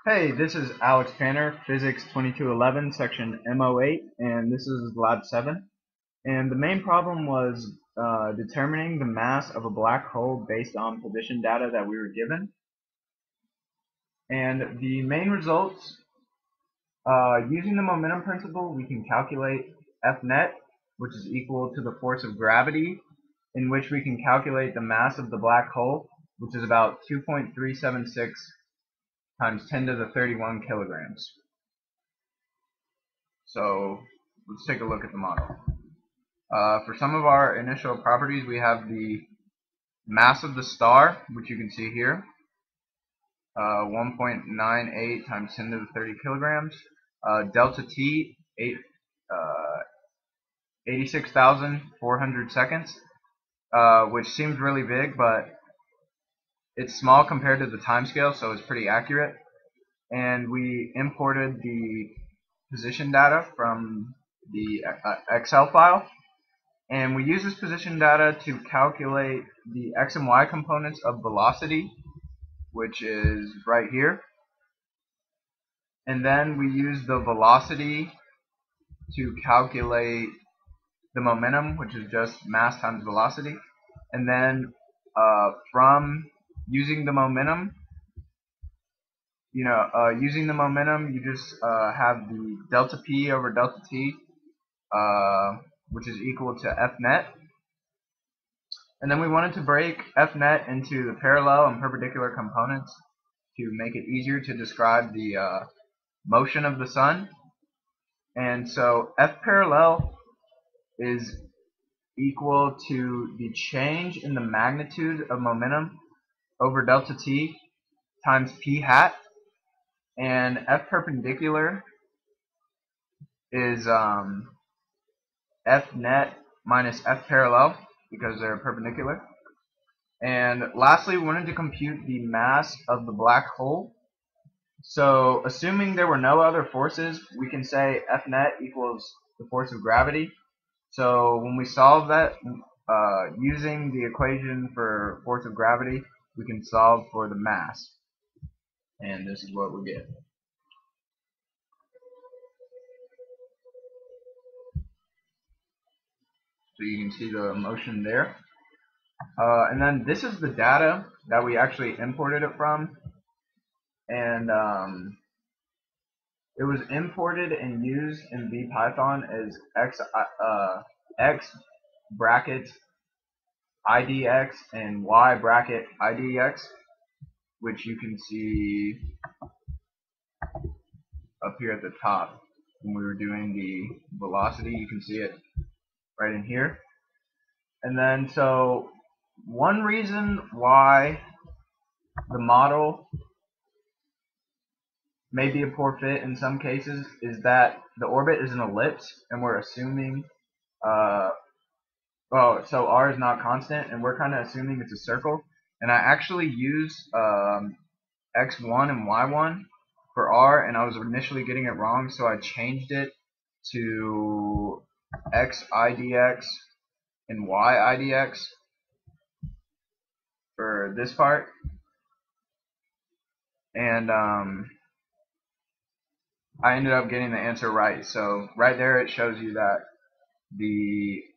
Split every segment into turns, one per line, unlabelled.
Hey, this is Alex Panner, Physics 2211, Section MO8, and this is Lab 7. And the main problem was determining the mass of a black hole based on position data that we were given. And the main results, using the momentum principle, we can calculate F net, which is equal to the force of gravity, in which we can calculate the mass of the black hole, which is about 2.376 times 10 to the 31 kilograms. So let's take a look at the model. For some of our initial properties, we have the mass of the star, which you can see here, 1.98 times 10 to the 30 kilograms. Delta T, 86,400 seconds, which seems really big, but it's small compared to the time scale, so it's pretty accurate. And we imported the position data from the Excel file. And we use this position data to calculate the x and y components of velocity, which is right here. And then we use the velocity to calculate the momentum, which is just mass times velocity. And then from using the momentum, you just have the delta P over delta T, which is equal to F net. And then we wanted to break F net into the parallel and perpendicular components to make it easier to describe the motion of the sun. And so F parallel is equal to the change in the magnitude of momentum over delta T times P hat. And F perpendicular is F net minus F parallel, because they're perpendicular. And lastly, we wanted to compute the mass of the black hole. So assuming there were no other forces, we can say F net equals the force of gravity. So when we solve that using the equation for force of gravity, we can solve for the mass. And this is what we get. So you can see the motion there. And then this is the data that we actually imported it from. And it was imported and used in VPython as x bracket idx and y bracket idx, which you can see up here at the top. When we were doing the velocity, you can see it right in here. And then so one reason why the model may be a poor fit in some cases is that the orbit is an ellipse, and we're assuming so r is not constant, and we're kind of assuming it's a circle. And I actually used x1 and y1 for r, and I was initially getting it wrong, so I changed it to x idx and y idx for this part. And I ended up getting the answer right. So right there it shows you that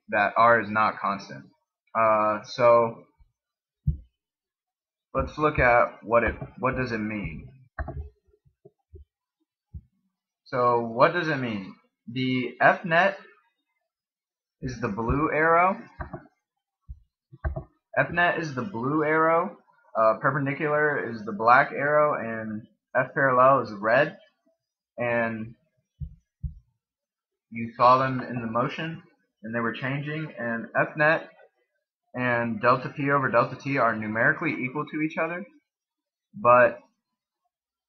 that r is not constant. So let's look at what does it mean. So what does it mean? The F net is the blue arrow. F net is the blue arrow. Perpendicular is the black arrow, and F parallel is red. And you saw them in the motion, and they were changing. And F net and delta P over delta T are numerically equal to each other, but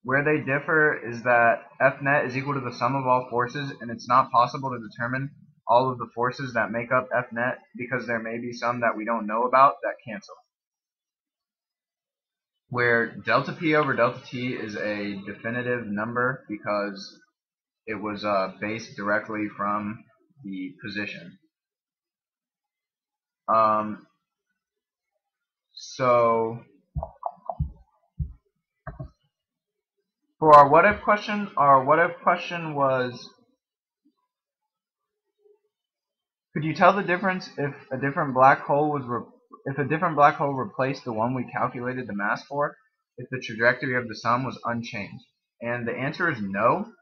where they differ is that F net is equal to the sum of all forces, and it's not possible to determine all of the forces that make up F net because there may be some that we don't know about that cancel. Where delta P over delta T is a definitive number because it was based directly from the position. So For our what if question, was, could you tell the difference if a different black hole replaced the one we calculated the mass for, if the trajectory of the sun was unchanged? And the answer is no.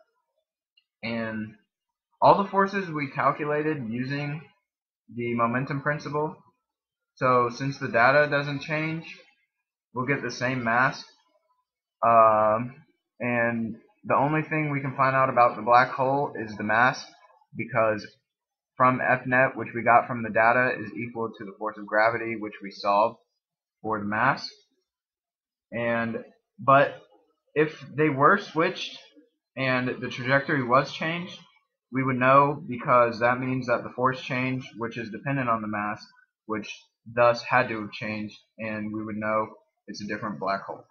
And all the forces we calculated using the momentum principle, so since the data doesn't change, we'll get the same mass. And the only thing we can find out about the black hole is the mass, because from FNet, which we got from the data, is equal to the force of gravity, which we solved for the mass. But if they were switched and the trajectory was changed, we would know, because that means that the force changed, which is dependent on the mass, which thus had to have changed, and we would know it's a different black hole.